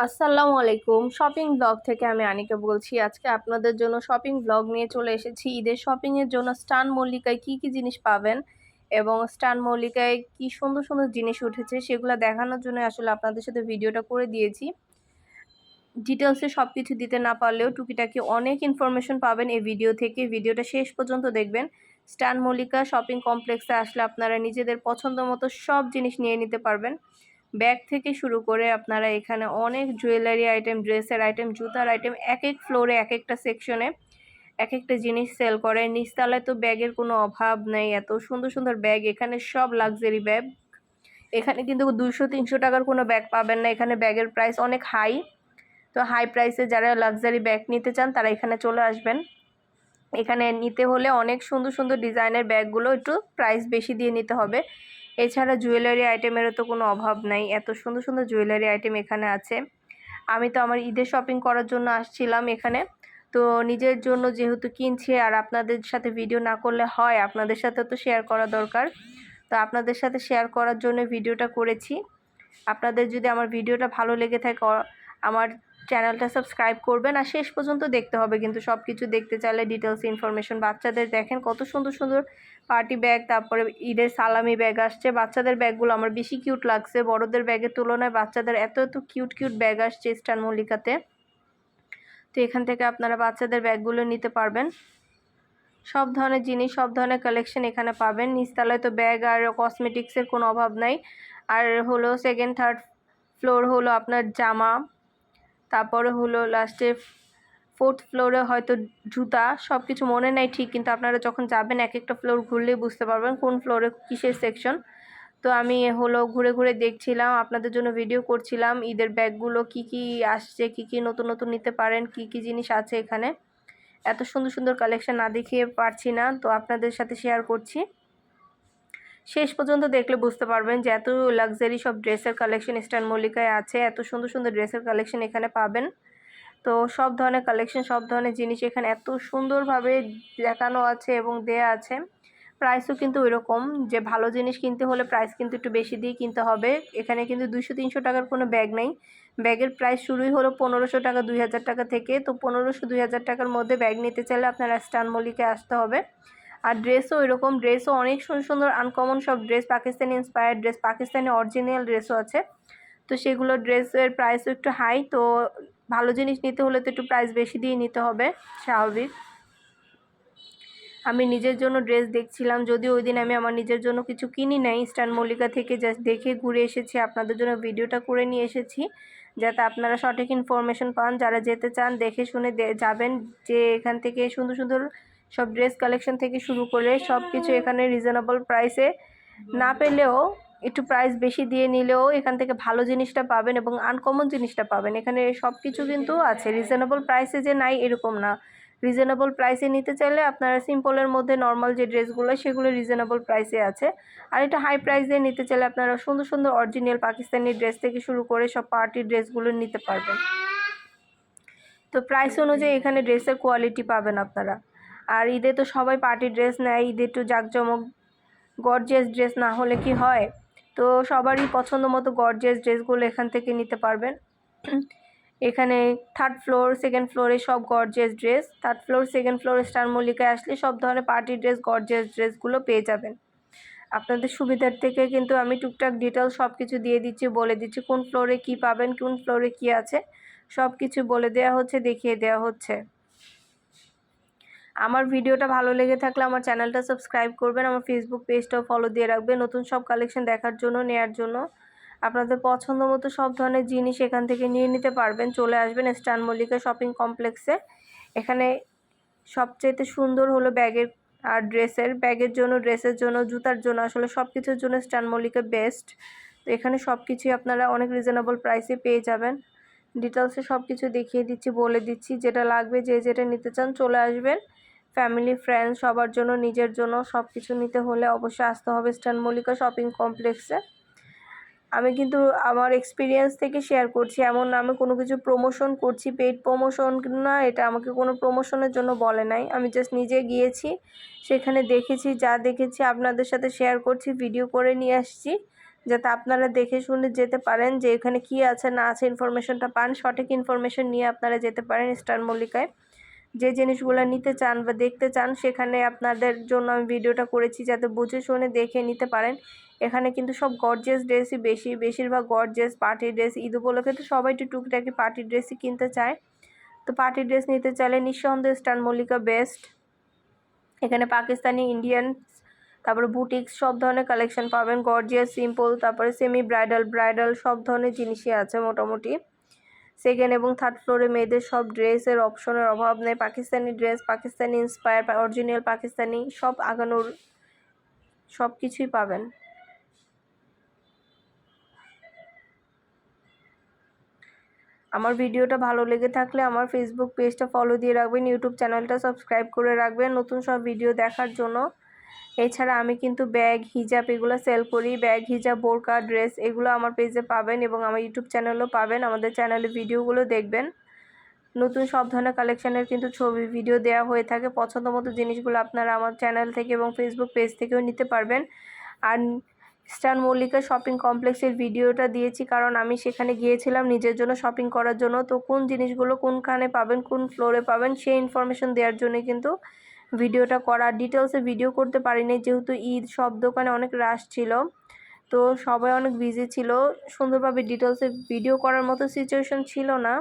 আসসালামু আলাইকুম। Shopping blog থেকে আমি আনিকা বলছি। আজকে আপনাদের জন্য শপিং ব্লগ নিয়ে চলে এসেছি। ঈদের শপিং এর জন্য স্টান মল্লিকায় কি জিনিস পাবেন এবং স্টান মল্লিকায় কি সুন্দর সুন্দর জিনিস উঠেছে সেগুলা দেখানোর জন্য আসলে আপনাদের সাথে ভিডিওটা করে দিয়েছি। ডিটেলসে সবকিছু দিতে না পারলেও টুকিটাকি অনেক ইনফরমেশন পাবেন এই ভিডিও থেকে। ভিডিওটা শেষ পর্যন্ত দেখবেন। স্টান মল্লিকা শপিং কমপ্লেক্সে আসলে আপনারা নিজেদের পছন্দ মতো সব জিনিস নিয়ে নিতে পারবেন। ব্যাগ থেকে শুরু করে আপনারা এখানে অনেক জুয়েলারি আইটেম, ড্রেসের আইটেম, জুতার আইটেম এক এক ফ্লোরে এক একটা সেকশনে এক একটা জিনিস সেল করে। নিচতলায় তো ব্যাগের কোনো অভাব নেই, এত সুন্দর সুন্দর ব্যাগ। এখানে সব লাক্সারি ব্যাগ। এখানে কিন্তু 200-300 টাকার কোনো ব্যাগ পাবেন না। এখানে ব্যাগের প্রাইস অনেক হাই। তো হাই প্রাইসে যারা লাক্সারি ব্যাগ নিতে চান তারা এখানে চলে আসবেন। এখানে নিতে হলে অনেক সুন্দর সুন্দর ডিজাইনের ব্যাগগুলো একটু প্রাইস বেশি দিয়ে নিতে হবে। এছাড়া জুয়েলারি আইটেমেরও তো কোনো অভাব নাই, এত সুন্দর সুন্দর জুয়েলারি আইটেম এখানে আছে। আমি তো আমার ঈদের শপিং করার জন্য আসছিলাম এখানে। তো নিজের জন্য যেহেতু কিনছি আর আপনাদের সাথে ভিডিও না করলে হয়, আপনাদের সাথে তো শেয়ার করা দরকার। তো আপনাদের সাথে শেয়ার করার জন্য ভিডিওটা করেছি। আপনাদের যদি আমার ভিডিওটা ভালো লেগে থাকে আমার চ্যানেলটা সাবস্ক্রাইব করবেন আর শেষ পর্যন্ত দেখতে হবে কিন্তু। সব কিছু দেখতে চাইলে ডিটেলস ইনফরমেশন। বাচ্চাদের দেখেন কত সুন্দর সুন্দর পার্টি ব্যাগ, তারপরে ঈদের সালামি ব্যাগ আসছে। বাচ্চাদের ব্যাগগুলো আমার বেশি কিউট লাগছে, বড়দের ব্যাগের তুলনায় বাচ্চাদের এত এত কিউট কিউট ব্যাগ আসছে স্টান মল্লিকাতে। তো এখান থেকে আপনারা বাচ্চাদের ব্যাগগুলো নিতে পারবেন। সব ধরনের জিনিস, সব ধরনের কালেকশন এখানে পাবেন। নিচতলায় তো ব্যাগ আর কসমেটিক্সের কোনো অভাব নাই। আর হলো সেকেন্ড থার্ড ফ্লোর হলো আপনার জামা, তারপরে হলো লাস্টে ফোর্থ ফ্লোরে হয়তো জুতা। সব কিছু মনে নাই ঠিক, কিন্তু আপনারা যখন যাবেন এক একটা ফ্লোর ঘুরলেই বুঝতে পারবেন কোন ফ্লোরে কিসের সেকশন। তো আমি হলো ঘুরে ঘুরে দেখছিলাম, আপনাদের জন্য ভিডিও করছিলাম ঈদের ব্যাগগুলো কি কি আসছে, কি কি নতুন নতুন নিতে পারেন, কি কি জিনিস আছে এখানে। এত সুন্দর সুন্দর কালেকশন না দেখিয়ে পারছি না, তো আপনাদের সাথে শেয়ার করছি। শেষ পর্যন্ত দেখলে বুঝতে পারবেন যে এত লাক্সারি সব ড্রেসের কালেকশন স্টান মল্লিকায় আছে। এত সুন্দর সুন্দর ড্রেসের কালেকশন এখানে পাবেন। তো সব ধরনের কালেকশন, সব ধরনের জিনিস এখানে এত সুন্দরভাবে দেখানো আছে এবং দেয়া আছে। প্রাইসও কিন্তু ওইরকম, যে ভালো জিনিস কিনতে হলে প্রাইস কিন্তু একটু বেশি দিয়ে কিনতে হবে। এখানে কিন্তু 200-300 টাকার কোনো ব্যাগ নেই। ব্যাগের প্রাইস শুরুই হলো 1500 টাকা, 2000 টাকা থেকে। তো 1500-2000 টাকার মধ্যে ব্যাগ নিতে চাইলে আপনারা স্টান মল্লিকায় আসতে হবে। আর ড্রেসও এরকম, ড্রেসও অনেক সুন্দর সুন্দর আনকমন সব dress, Pakistani inspired dress, Pakistani original ড্রেসও আছে। তো সেগুলো ড্রেসের প্রাইসও একটু হাই। তো ভালো জিনিস নিতে হলে তো একটু প্রাইস বেশি দিয়ে নিতে হবে, স্বাভাবিক। আমি নিজের জন্য ড্রেস দেখছিলাম, যদিও ওই দিন আমি আমার নিজের জন্য কিছু কিনি নাই, স্টান মল্লিকা থেকে জাস্ট দেখে ঘুরে এসেছি। আপনাদের জন্য ভিডিওটা করে নিয়ে এসেছি যাতে আপনারা সঠিক ইনফরমেশন পান। যারা যেতে চান দেখে শুনে যাবেন, যে এখান থেকে সুন্দর সুন্দর সব ড্রেস কালেকশন থেকে শুরু করে সব কিছু এখানে রিজনেবল প্রাইসে, না পেলেও একটু প্রাইস বেশি দিয়ে নিলেও এখান থেকে ভালো জিনিসটা পাবেন এবং আনকমন জিনিসটা পাবেন। এখানে সব কিছু কিন্তু আছে, রিজনেবল প্রাইসে যে নাই এরকম না। রিজনেবল প্রাইসে নিতে চাইলে আপনারা সিম্পলের মধ্যে নর্মাল যে ড্রেসগুলো সেগুলো রিজনেবল প্রাইসে আছে। আর এটা হাই প্রাইসে নিতে চাইলে আপনারা সুন্দর সুন্দর অরিজিনাল পাকিস্তানি ড্রেস থেকে শুরু করে সব পার্টি ড্রেসগুলো নিতে পারবেন। তো প্রাইস অনুযায়ী এখানে ড্রেসের কোয়ালিটি পাবেন আপনারা। আর ঈদে তো সবাই পার্টি ড্রেস নেয়, ঈদে একটু জাঁকজমক গর্জিয়াস ড্রেস না হলে কি হয়। তো সবারই পছন্দ মতো গর্জিয়াস ড্রেসগুলো এখান থেকে নিতে পারবেন। এখানে থার্ড ফ্লোর সেকেন্ড ফ্লোরে সব gorgeous dress. Third floor second floor star মল্লিকায় আসলে সব ধরনের পার্টি ড্রেস, গর্জিয়াস ড্রেসগুলো পেয়ে যাবেন। আপনাদের সুবিধার থেকে কিন্তু আমি টুকটাক ডিটেলস সব কিছু দিয়ে দিচ্ছি, বলে দিচ্ছি কোন ফ্লোরে কি পাবেন, কোন ফ্লোরে কি আছে, সব কিছু বলে দেওয়া হচ্ছে, দেখিয়ে দেওয়া হচ্ছে। আমার ভিডিওটা ভালো লেগে থাকলে আমার চ্যানেলটা সাবস্ক্রাইব করবেন, আমার ফেসবুক পেজটাও ফলো দিয়ে রাখবেন নতুন সব কালেকশন দেখার জন্য, নেয়ার জন্য। আপনাদের পছন্দ মতো সব ধরনের জিনিস এখান থেকে নিয়ে নিতে পারবেন। চলে আসবেন স্টান মল্লিকা শপিং কমপ্লেক্সে। এখানে সবচেয়ে সুন্দর হলো ব্যাগের আর ড্রেসের, ব্যাগের জন্য, ড্রেসের জন্য, জুতার জন্য, আসলে সব কিছুর জন্য স্টান মল্লিকা বেস্ট। তো এখানে সব কিছুই আপনারা অনেক রিজনেবল প্রাইসে পেয়ে যাবেন। ডিটেলসে সব কিছু দেখিয়ে দিচ্ছি, বলে দিচ্ছি। যেটা লাগবে, যে যেটা নিতে চান চলে আসবেন। ফ্যামিলি ফ্রেন্ডস সবার জন্য, নিজের জন্য সব কিছু নিতে হলে অবশ্যই আসতে হবে স্টান মল্লিকা শপিং কমপ্লেক্সে। আমি কিন্তু আমার এক্সপিরিয়েন্স থেকে শেয়ার করছি, এমন না আমি কোনো কিছু প্রমোশন করছি, পেইড প্রমোশন না, এটা আমাকে কোনো প্রমোশনের জন্য বলে নাই। আমি জাস্ট নিজে গিয়েছি, সেখানে দেখেছি, যা দেখেছি আপনাদের সাথে শেয়ার করছি, ভিডিও করে নিয়ে আসছি। যাতে আপনারা দেখে শুনে যেতে পারেন যে এখানে কি আছে না আছে, ইনফরমেশনটা পান, সঠিক ইনফরমেশন নিয়ে আপনারা যেতে পারেন স্টান মল্লিকায়। যে জিনিসগুলো নিতে চান বা দেখতে চান সেখানে আপনাদের জন্য আমি ভিডিওটা করেছি যাতে বুঝে শুনে দেখে নিতে পারেন। এখানে কিন্তু সব গর্জিয়াস ড্রেসই বেশিরভাগ গর্জিয়াস পার্টি ড্রেস। ঈদ উপলক্ষে তো সবাই একটু টুকিটাকি পার্টি ড্রেসই কিনতে চায়, তো পার্টি ড্রেস নিতে চাইলে নিঃসন্দেহে স্টান মল্লিকা বেস্ট। এখানে পাকিস্তানি, ইন্ডিয়ান, তারপরে বুটিক্স সব ধরনের কালেকশন পাবেন, গর্জিয়াস, সিম্পল, তারপরে সেমি ব্রাইডাল সব ধরনের জিনিসই আছে মোটামুটি। সেকেন্ড এবং থার্ড ফ্লোরে মেয়েদের সব ড্রেসের অপশনের অভাব নেই। Pakistani dress, Pakistani inspire, original Pakistani সব আগানোর সব কিছুই পাবেন। আমার ভিডিওটা ভালো লেগে থাকলে আমার ফেসবুক পেজটা ফলো দিয়ে রাখবেন, ইউটিউব চ্যানেলটা সাবস্ক্রাইব করে রাখবেন নতুন সব ভিডিও দেখার জন্য। এছাড়া আমি কিন্তু ব্যাগ, হিজাব এগুলো সেল করি। ব্যাগ, হিজাব, বোরকা, ড্রেস এগুলো আমার পেজে পাবেন এবং আমার ইউটিউব চ্যানেলও পাবেন। আমাদের চ্যানেলে ভিডিওগুলো দেখবেন। নতুন সব ধরনের কালেকশানের কিন্তু ছবি ভিডিও দেওয়া হয়ে থাকে। পছন্দ মতো জিনিসগুলো আপনারা আমার চ্যানেল থেকে এবং ফেসবুক পেজ থেকেও নিতে পারবেন। আর স্টান মল্লিকা শপিং কমপ্লেক্সের ভিডিওটা দিয়েছি কারণ আমি সেখানে গিয়েছিলাম নিজের জন্য শপিং করার জন্য। তো কোন জিনিসগুলো কোনখানে পাবেন, কোন ফ্লোরে পাবেন সেই ইনফরমেশন দেওয়ার জন্যই কিন্তু ভিডিওটা করা। ডিটেলসে ভিডিও করতে পারিনি যেহেতু ঈদ, সব দোকানে অনেক রাশ ছিল, তো সবাই অনেক বিজি ছিল, সুন্দরভাবে ডিটেলসে ভিডিও করার মতো সিচুয়েশন ছিল না,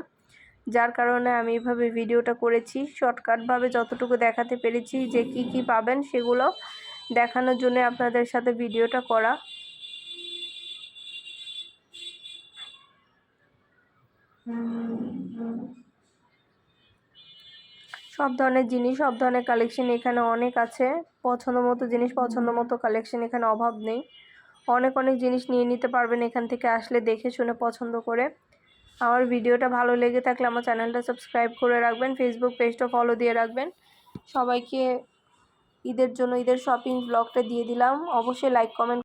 যার কারণে আমি এইভাবে ভিডিওটা করেছি। শর্টকাটভাবে যতটুকু দেখাতে পেরেছি যে কি কি পাবেন সেগুলো দেখানোর জন্য আপনাদের সাথে ভিডিওটা করা। সব ধরনের জিনিস, সব ধরনের কালেকশন এখানে অনেক আছে। পছন্দ মতো জিনিস, পছন্দ মতো কালেকশন, এখানে অভাব নেই। অনেক জিনিস নিয়ে নিতে পারবেন এখান থেকে আসলে দেখে শুনে পছন্দ করে। আমার ভিডিওটা ভালো লেগে থাকলে আমার চ্যানেলটা সাবস্ক্রাইব করে রাখবেন, ফেসবুক পেজটা ফলো দিয়ে রাখবেন। সবাইকে ঈদের জন্য ঈদের শপিং ব্লগটা দিয়ে দিলাম, অবশ্যই লাইক কমেন্ট